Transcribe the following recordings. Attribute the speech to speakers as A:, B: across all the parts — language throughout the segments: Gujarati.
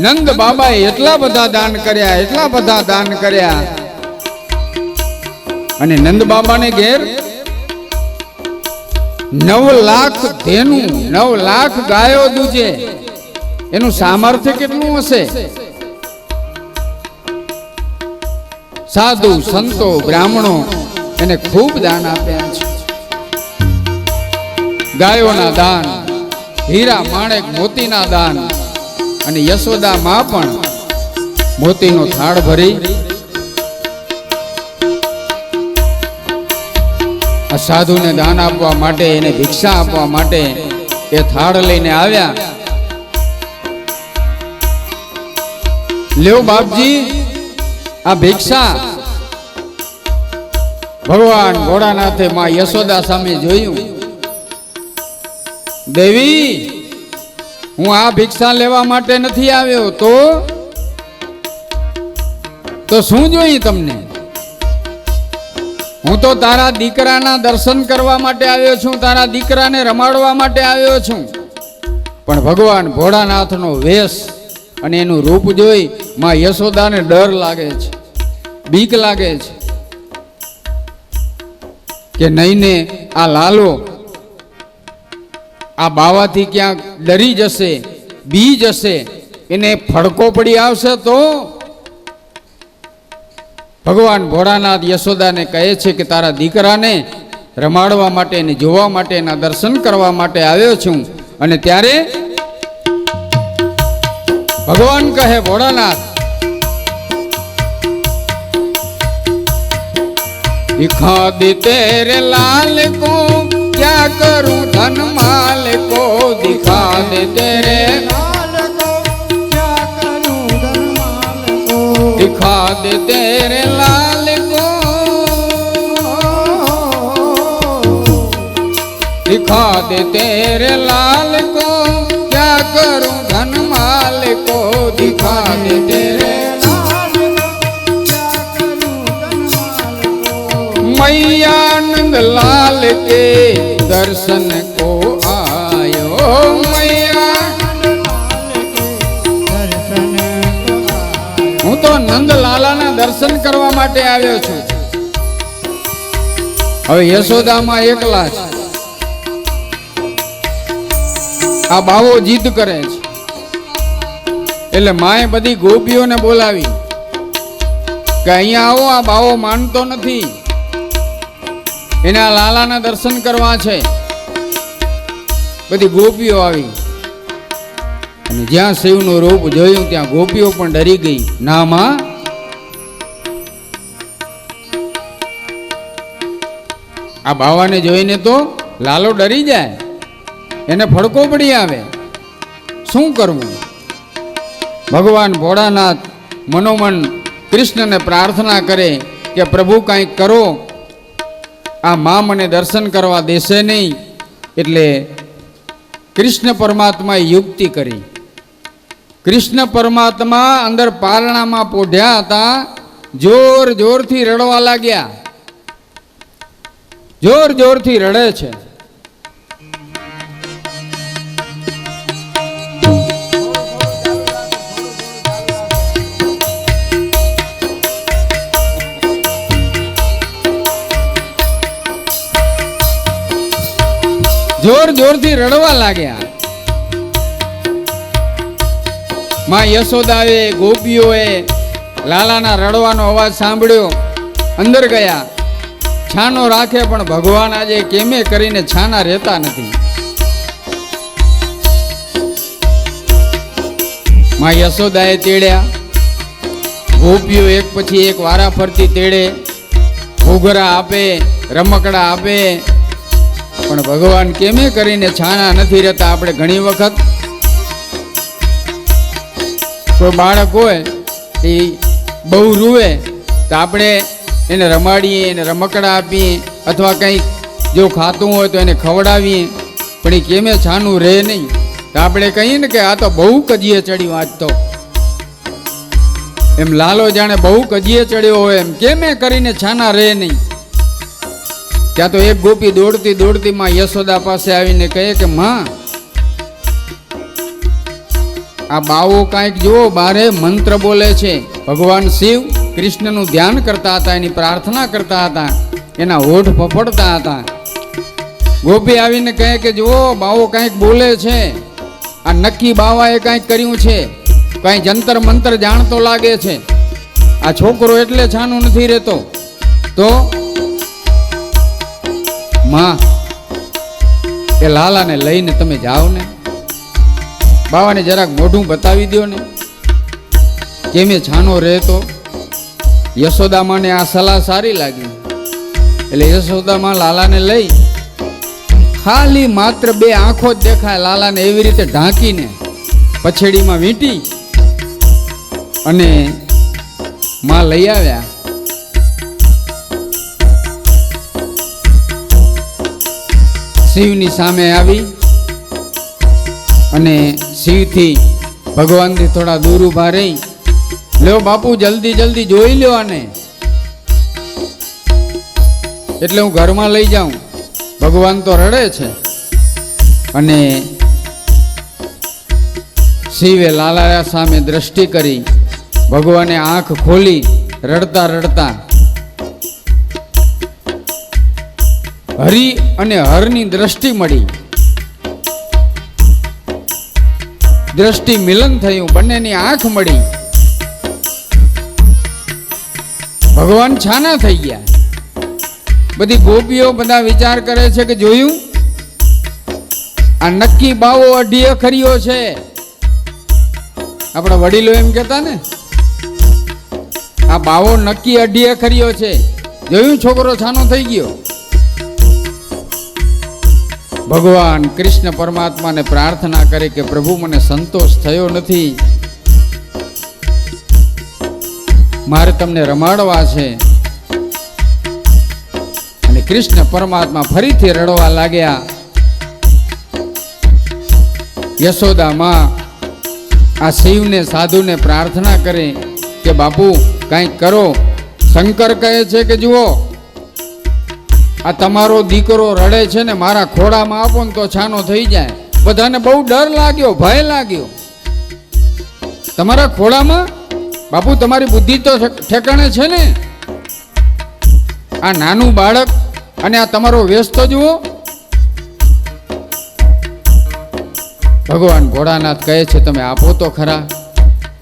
A: નંદ બાબાએ એટલા બધા દાન કર્યા, એટલા બધા દાન કર્યા, અને નંદ બાબાને ઘેર 9 લાખ ધેનું, 9 લાખ ગાયો દૂજે. એનું સામર્થ્ય કેટલું હશે? સાધુ સંતો બ્રાહ્મણો એને ખૂબ દાન આપ્યા છે. ગાયોના દાન, હીરા માણેક મોતીના દાન, અને યશોદા માં પણ મોતીનો થાળ ભરી આ સાધુને દાન આપવા માટે, એને ભિક્ષા આપવા માટે એ થાળ લઈને આવ્યા. લ્યો બાપજી, આ ભિક્ષા. ભગવાન ભોળાનાથે માં યશોદા સામે જોયું. દેવી, હું આ ભિક્ષા લેવા માટે નથી આવ્યો, તો શું જોઈએ તમને? હું તો તારા દીકરાના દર્શન કરવા માટે આવ્યો છું, તારા દીકરાને રમાડવા માટે આવ્યો છું. પણ ભગવાન ભોળાનાથનો વેશ અને એનું રૂપ જોઈ માં યશોદાને ડર લાગે છે, બીક લાગે છે કે નહીં ને આ લાલો આ બાવાથી ક્યાંક ડરી જશે, બી જશે, એને ફડકો પડી આવશે તો. ભગવાન ભોળાનાથ યશોદાને કહે છે કે તારા દીકરાને રમાડવા માટે, એને જોવા માટે, એના દર્શન કરવા માટે આવ્યો છું. અને ત્યારે ભગવાન કહે, ભોળાનાથ, दिखा दे तेरे लाल को, क्या करूं धन माल को, दिखा दे तेरे लाल को, क्या करूं धन माल को, दिखा दे तेरे लाल को, दिखा दे तेरे लाल को, क्या करूं धन माल को, दिखा दे तेरे मैया नंद लाल के दर्शन को आयो, मैया હું તો નંદલાલાના દર્શન કરવા માટે આવ્યો છું. હવે યશોદામાં એકલા છે. આ બાવો જીદ કરે છે એટલે માએ બધી ગોપીઓને બોલાવી કે અહીંયા આવો, આ બાવો માનતો નથી, એના લાલાના દર્શન કરવા છે. બધી ગોપીઓ આવી અને જ્યાં શિવનું રૂપ જોયું ત્યાં ગોપીઓ પણ ડરી ગઈ. ના માં, આ બાવાને જોઈને તો લાલો ડરી જાય, એને ફડકો પડી આવે, શું કરવું? ભગવાન ભોળાનાથ મનોમન કૃષ્ણને પ્રાર્થના કરે કે પ્રભુ કંઈક કરો, આ મા મને દર્શન કરવા દેશે નહીં. એટલે કૃષ્ણ પરમાત્માએ યુક્તિ કરી. કૃષ્ણ પરમાત્મા અંદર પારણામાં પોઢ્યા હતા, જોર જોરથી રડવા લાગ્યા, જોર જોરથી રડે છે. જોર જોરથી રડવા લાગ્યા. માં યશોદાએ, ગોપીઓએ લાલાના રડવાનો અવાજ સાંભળ્યો, અંદર ગયા. છાનો રાખે પણ ભગવાન આજે કેમે કરીને છાના રહેતા નથી. માં યશોદાએ તેડ્યા, ગોપીઓ એક પછી એક વારા ફરતી તેડે, ઘૂઘરા આપે, રમકડા આપે, પણ ભગવાન કેમે કરીને છાના નથી રહેતા. આપણે ઘણી વખત કોઈ બાળક હોય એ બહુ રૂવે તો આપણે એને રમાડીએ, એને રમકડા આપીએ, અથવા કંઈક જો ખાતું હોય તો એને ખવડાવીએ, પણ એ કેમે છાનું રહે નહીં. તો આપણે કહીએ ને કે આ તો બહુ કજીએ ચડ્યું આજ તો. એમ લાલો જાણે બહુ કજીએ ચડ્યો હોય એમ કેમે કરીને છાના રહે નહીં. ત્યાં તો એક ગોપી દોડતી દોડતી માં યશોદા પાસે આવીને કહે કે માં, આ બાવો કાંઈક જુઓ બારે મંત્ર બોલે છે. ભગવાન શિવ કૃષ્ણનું ધ્યાન કરતા હતા, એની પ્રાર્થના કરતા હતા, એના હોઠ ફફડતા હતા. ગોપી આવીને કહે કે જુઓ બાવો કાંઈક બોલે છે, આ નક્કી બાવાએ કાંઈક કર્યું છે, કાંઈ જંતર મંતર જાણતો લાગે છે. આ છોકરો એટલે છાનું નથી રહેતો. તો માં એ લાલાને લઈને તમે જાઓ ને, બાવાને જરાક મોઢું બતાવી દો ને કેમ એ છાનો રહેતો. યશોદામાને આ સલાહ સારી લાગી એટલે યશોદામાં લાલાને લઈ ખાલી માત્ર 2 આંખો જ દેખાય લાલાને એવી રીતે ઢાંકીને પછેડીમાં વીંટી અને માં લઈ આવ્યા. શિવની સામે આવી અને શિવથી ભગવાનથી થોડા દૂર ઉભા રહી, લ્યો બાપુ જલ્દી જલ્દી જોઈ લ્યો આને, એટલે હું ઘરમાં લઈ જાઉં. ભગવાન તો રડે છે. અને શિવે લાલા સામે દ્રષ્ટિ કરી, ભગવાને આંખ ખોલી, રડતા રડતા હરિ અને હરની દ્રષ્ટિ મળી, દ્રષ્ટિ મિલન થયું, બંનેની આંખ મળી. ભગવાન છાના થઈ ગયા. બધી ગોપીઓ બધા વિચાર કરે છે કે જોયું આ નક્કી બાવો અઢી અખરીઓ છે. આપણા વડીલો એમ કહેતા ને, આ બાવો નક્કી અઢી અખરીઓ છે. જોયું છોકરો છાનો થઈ ગયો. ભગવાન કૃષ્ણ પરમાત્માને પ્રાર્થના કરે કે પ્રભુ મને સંતોષ થયો નથી, મારે તમને રમાડવા છે. અને કૃષ્ણ પરમાત્મા ફરીથી રડવા લાગ્યા. યશોદામાં આ શિવને સાધુને પ્રાર્થના કરે કે બાપુ કંઈક કરો. શંકર કહે છે કે જુઓ આ તમારો દીકરો રડે છે ને, મારા ખોળામાં આપો ને તો છાનો થઈ જાય. બધાને બહુ ડર લાગ્યો, ભય લાગ્યો. તમારા ખોળામાં બાપુ તમારી બુદ્ધિ તો ઠેકાણે છે ને? આ નાનું બાળક અને આ તમારો વેશ તો જુઓ. ભગવાન ભોળાનાથ કહે છે તમે આપો તો ખરા.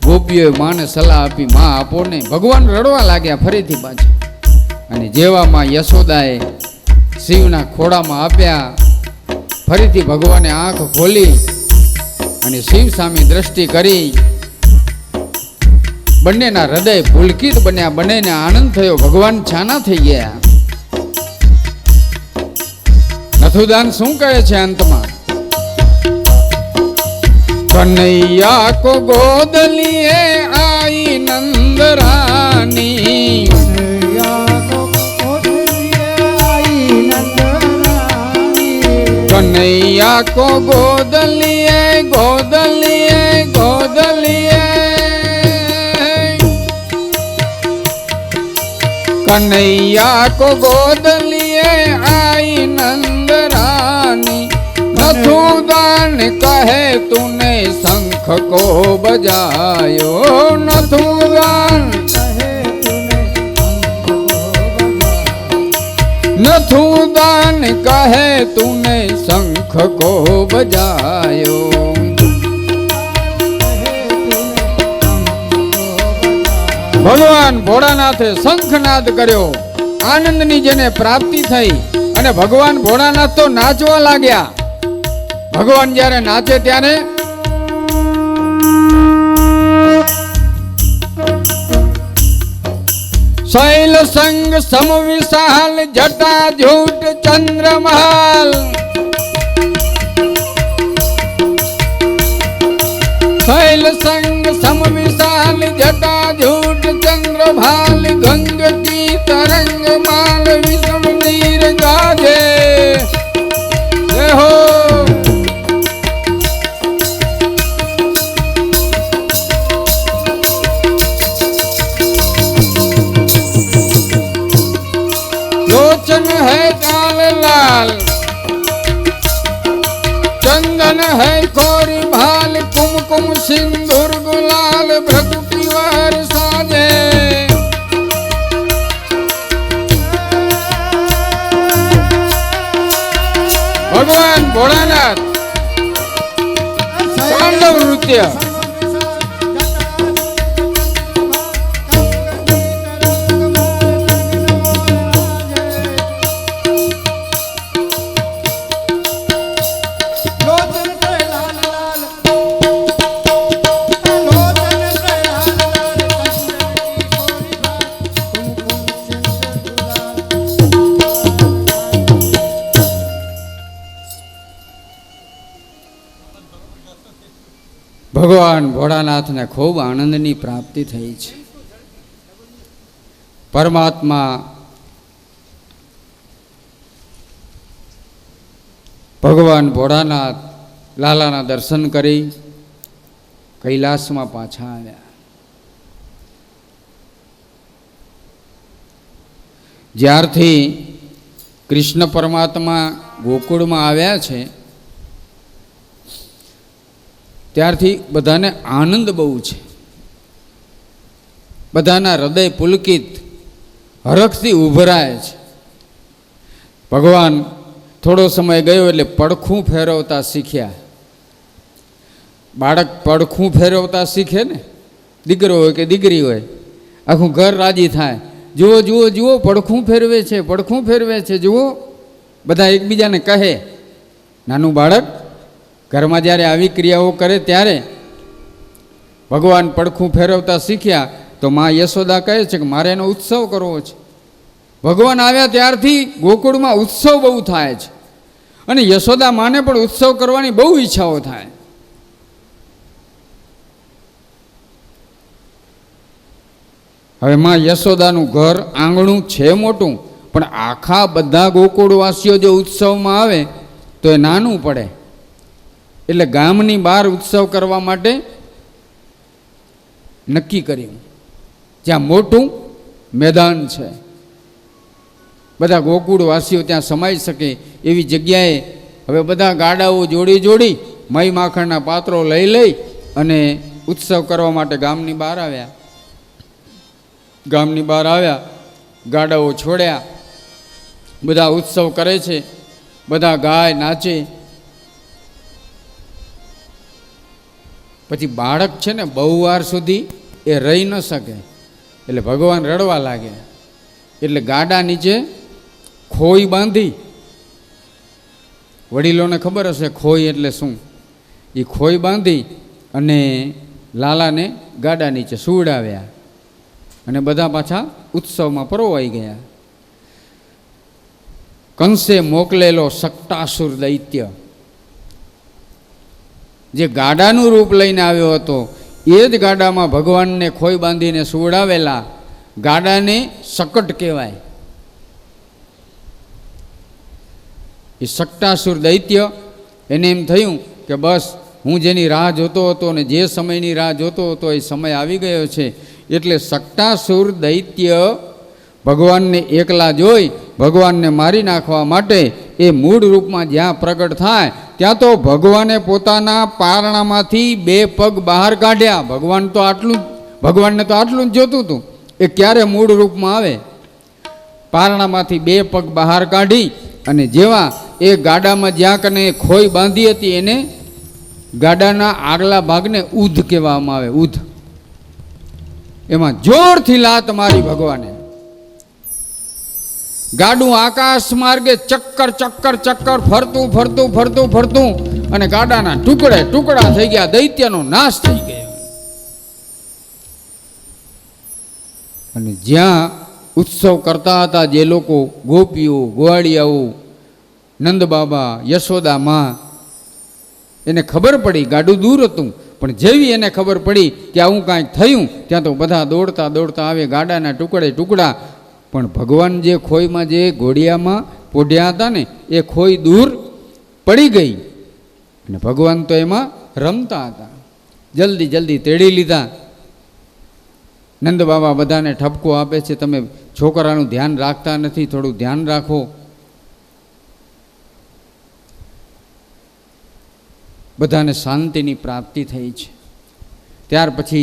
A: ગોપીઓએ માને સલાહ આપી, માં આપો ને. ભગવાન રડવા લાગ્યા ફરીથી પાછા. અને જેવામાં યશોદાએ શિવના ખોળામાં આપ્યા, ફરીથી ભગવાને આંખ ખોલી અને શિવ સામે દ્રષ્ટિ કરી. બંનેના હૃદય પુલકિત બન્યા, બંનેને આનંદ થયો. ભગવાન છાના થઈ ગયા. નથુદાન શું કહે છે અંતમાં? કનૈયા કો ગોદ લીએ આઈ નંદ રાની, કનૈયા કો ગોદ લીએ, ગોદ લીએ, ગોદ લીએ. कन्हैया को गोद लिए आई नंद रानी, नथुदान कहे तूने शंख को बजायो, नथुदान नथुदान कहे तूने शंख को बजायो. ભગવાન ભોળાનાથે શંખનાદ કર્યો. આનંદની જેને પ્રાપ્તિ થઈ અને ભગવાન ભોળાનાથ તો નાચવા લાગ્યા. ભગવાન જ્યારે નાચે ત્યારે શૈલ સંગ સમ વિશાલ જટા ઝૂટ ચંદ્રમહાલ, शैल संग सम विशाल जटा झूठ चंद्रभाल, गंग की तरंग माल विषम नीर गाजे. हो लोचन है काल लाल, चंदन है कोरी भाल, कुमकुम કુમકુમ સિંદૂર ગુલાલ ભ્રગુટી વાર સાજે ભગવાન ભોળાનાથ તાંડવ નૃત્ય ભગવાન ભોળાનાથને ખૂબ આનંદની પ્રાપ્તિ થઈ છે. પરમાત્મા ભગવાન ભોળાનાથ લાલાના દર્શન કરી કૈલાસમાં પાછા આવ્યા. જ્યારથી કૃષ્ણ પરમાત્મા ગોકુળમાં આવ્યા છે ત્યારથી બધાને આનંદ બહુ છે. બધાના હૃદય પુલકિત હરખથી ઉભરાય છે. ભગવાન થોડો સમય ગયો એટલે પડખું ફેરવતા શીખ્યા. બાળક પડખું ફેરવતા શીખે ને, દીકરો હોય કે દીકરી હોય, આખું ઘર રાજી થાય. જુઓ જુઓ જુઓ પડખું ફેરવે છે, પડખું ફેરવે છે, જુઓ. બધા એકબીજાને કહે. નાનું બાળક ઘરમાં જ્યારે આવી ક્રિયાઓ કરે ત્યારે ભગવાન પડખું ફેરવતા શીખ્યા તો મા યશોદા કહે છે કે મારે એનો ઉત્સવ કરવો છે. ભગવાન આવ્યા ત્યારથી ગોકુળમાં ઉત્સવ બહુ થાય છે અને યશોદા માને પણ ઉત્સવ કરવાની બહુ ઈચ્છાઓ થાય. હવે મા યશોદાનું ઘર આંગણું છે મોટું, પણ આખા બધા ગોકુળવાસીઓ જો ઉત્સવમાં આવે તો એ નાનું પડે. એટલે ગામની બહાર ઉત્સવ કરવા માટે નક્કી કર્યું, જ્યાં મોટું મેદાન છે, બધા ગોકુળવાસીઓ ત્યાં સમાઈ શકે એવી જગ્યાએ હવે બધા ગાડાઓ જોડી જોડી મઈ માખણના પાત્રો લઈ લઈ અને ઉત્સવ કરવા માટે ગામની બહાર આવ્યા. ગામની બહાર આવ્યા, ગાડાઓ છોડ્યા, બધા ઉત્સવ કરે છે, બધા ગાય નાચે. પછી બાળક છે ને બહુ વાર સુધી એ રહી ન શકે એટલે ભગવાન રડવા લાગ્યા. એટલે ગાડા નીચે ખોઈ બાંધી, વડીલોને ખબર હશે ખોઈ એટલે શું, એ ખોઈ બાંધી અને લાલાને ગાડા નીચે સુવડાવ્યા અને બધા પાછા ઉત્સવમાં પરોવાઈ ગયા. કંસે મોકલેલો સક્ટાસુર દૈત્ય જે ગાડાનું રૂપ લઈને આવ્યો હતો એ જ ગાડામાં ભગવાનને ખોઈ બાંધીને સુવડાવેલા ગાડાને શકટ કહેવાય. એ સક્ટાસુર દૈત્ય એને એમ થયું કે બસ હું જેની રાહ જોતો હતો અને જે સમયની રાહ જોતો હતો એ સમય આવી ગયો છે. એટલે સક્ટાસુર દૈત્ય ભગવાનને એકલા જોઈ ભગવાનને મારી નાખવા માટે એ મૂળ રૂપમાં જ્યાં પ્રગટ થાય ત્યાં તો ભગવાને પોતાના પારણામાંથી 2 પગ બહાર કાઢ્યા. ભગવાનને તો આટલું જ જોતું હતું, એ ક્યારે મૂળ રૂપમાં આવે. પારણામાંથી 2 પગ બહાર કાઢી અને જેવા એ ગાડામાં જ્યાં કને ખોઈ બાંધી હતી એને ગાડાના આગલા ભાગને ઉધ કહેવામાં આવે. ઉધ એમાં જોરથી લાત મારી ભગવાને. ગાડું આકાશ માર્ગે ચક્કર ચક્કર ચક્કર ફરતું ફરતું ફરતું ફરતું અને ગાડાના ટુકડે ટુકડા થઈ ગયા. દૈત્યનો નાશ થઈ ગયો. અને જ્યાં ઉત્સવ કરતા હતા જે લોકો, ગોપીઓ, ગોવાળિયાઓ, નંદ બાબા, યશોદા માં, એને ખબર પડી ગાડું દૂર હતું, પણ જેવી એને ખબર પડી કે આવું કાંઈક થયું ત્યાં તો બધા દોડતા દોડતા આવે, ગાડાના ટુકડે ટુકડા. પણ ભગવાન જે ખોઈમાં જે ઘોડિયામાં પોઢ્યા હતા ને એ ખોઈ દૂર પડી ગઈ અને ભગવાન તો એમાં રમતા હતા. જલ્દી જલ્દી તેડી લીધા. નંદ બાબા બધાને ઠપકો આપે છે, તમે છોકરાનું ધ્યાન રાખતા નથી, થોડું ધ્યાન રાખો. બધાને શાંતિની પ્રાપ્તિ થઈ છે. ત્યાર પછી